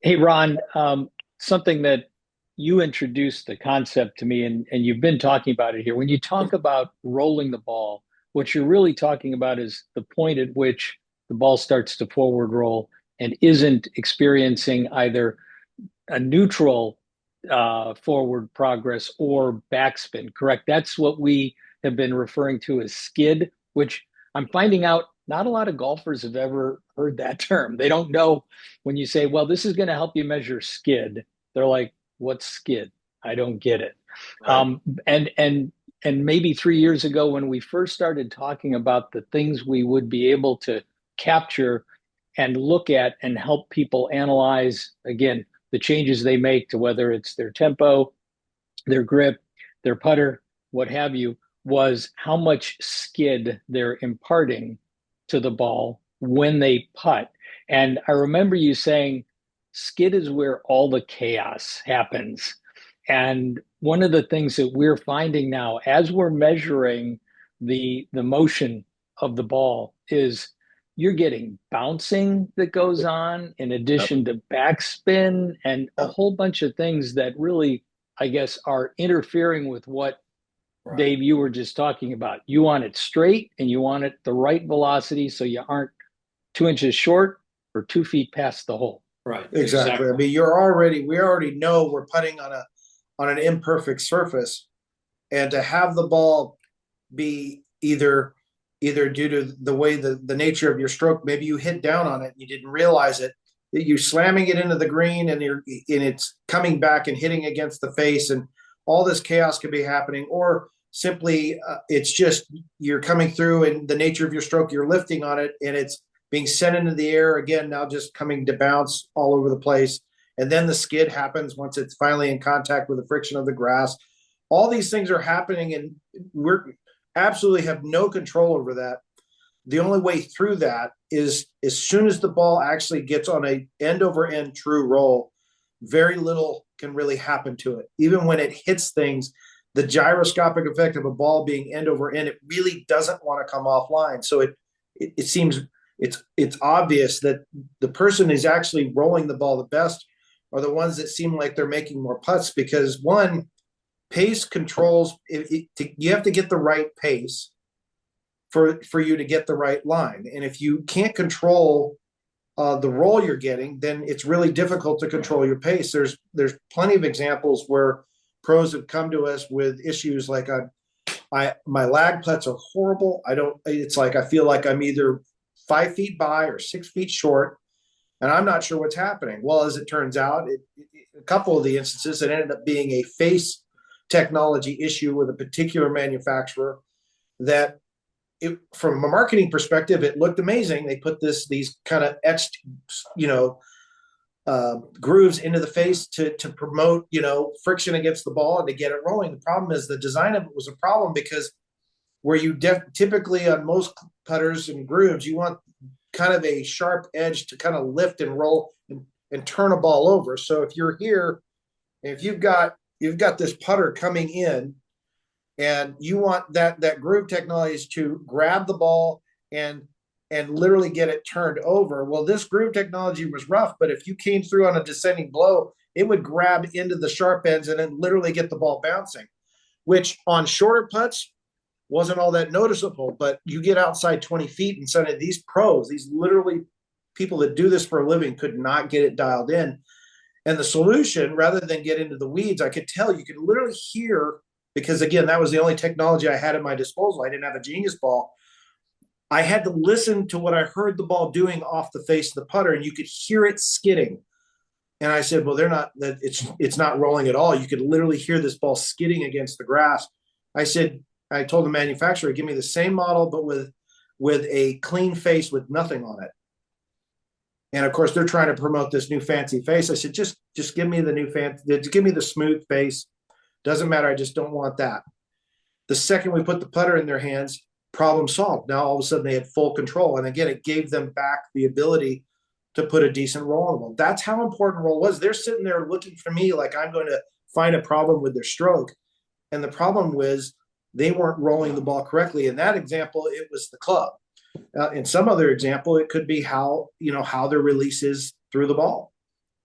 Hey, Ron, something that you introduced the concept to me, and you've been talking about it here. When you talk about rolling the ball, what you're really talking about is the point at which the ball starts to forward roll and isn't experiencing either a neutral forward progress or backspin, correct? That's what we have been referring to as skid, which I'm finding out not a lot of golfers have ever heard that term. They don't know when you say, well, this is going to help you measure skid. They're like, what's skid? I don't get it. Right. Um, and and and maybe 3 years ago, when we first started talking about the things we would be able to capture and look at and help people analyze, again, the changes they make to whether it's their tempo, their grip, their putter, what have you, was how much skid they're imparting to the ball when they putt. And I remember you saying skid is where all the chaos happens. And one of the things that we're finding now as we're measuring the motion of the ball is you're getting bouncing that goes on in Yep. addition to backspin and a Yep. whole bunch of things that really, I guess, are interfering with what Right. Dave, you were just talking about. You want it straight and you want it the right velocity so you aren't 2 inches short or 2 feet past the hole. Right. Exactly. I Exactly. mean, we already know we're putting on an imperfect surface, and to have the ball be either due to the way the nature of your stroke, maybe you hit down on it and you didn't realize it, that you're slamming it into the green and it's coming back and hitting against the face, and all this chaos could be happening, or simply it's just you're coming through and the nature of your stroke, you're lifting on it and it's being sent into the air again, now just coming to bounce all over the place. And then the skid happens once it's finally in contact with the friction of the grass. All these things are happening, and we're absolutely have no control over that. The only way through that is as soon as the ball actually gets on a end over end true roll, very little can really happen to it. Even when it hits things, the gyroscopic effect of a ball being end over end, it really doesn't want to come offline. So it seems it's obvious that the person who's actually rolling the ball the best are the ones that seem like they're making more putts, because one, pace controls you have to get the right pace for you to get the right line. And if you can't control the roll you're getting, then it's really difficult to control your pace. There's plenty of examples where pros have come to us with issues like my lag putts are horrible. I don't. It's like I feel like I'm either 5 feet by or 6 feet short, and I'm not sure what's happening. Well, as it turns out, a couple of the instances, it ended up being a face technology issue with a particular manufacturer that from a marketing perspective, it looked amazing. They put these kind of etched, you know, grooves into the face to promote, friction against the ball and to get it rolling. The problem is the design of it was a problem, because where you typically on most putters and grooves, you want kind of a sharp edge to kind of lift and roll and turn a ball over. So if you're here, if you've got this putter coming in and you want that groove technology to grab the ball and literally get it turned over. Well, this groove technology was rough, but if you came through on a descending blow, it would grab into the sharp ends and then literally get the ball bouncing, which on shorter putts wasn't all that noticeable. But you get outside 20 feet and suddenly these pros, these literally people that do this for a living, could not get it dialed in. And the solution, rather than get into the weeds, I could tell you could literally hear, because again, that was the only technology I had at my disposal. I didn't have a Genius ball. I had to listen to what I heard the ball doing off the face of the putter, and you could hear it skidding. And I said, well, they're not, that it's not rolling at all. You could literally hear this ball skidding against the grass. I told the manufacturer, give me the same model, but with a clean face with nothing on it. And of course, they're trying to promote this new fancy face. I said, just give me the new give me the smooth face. Doesn't matter. I just don't want that. The second we put the putter in their hands, problem solved. Now all of a sudden they had full control. And again, it gave them back the ability to put a decent roll on the ball. That's how important roll was. They're sitting there looking for me like I'm going to find a problem with their stroke. And the problem was they weren't rolling the ball correctly. In that example, it was the club. In some other example, it could be how their release is through the ball.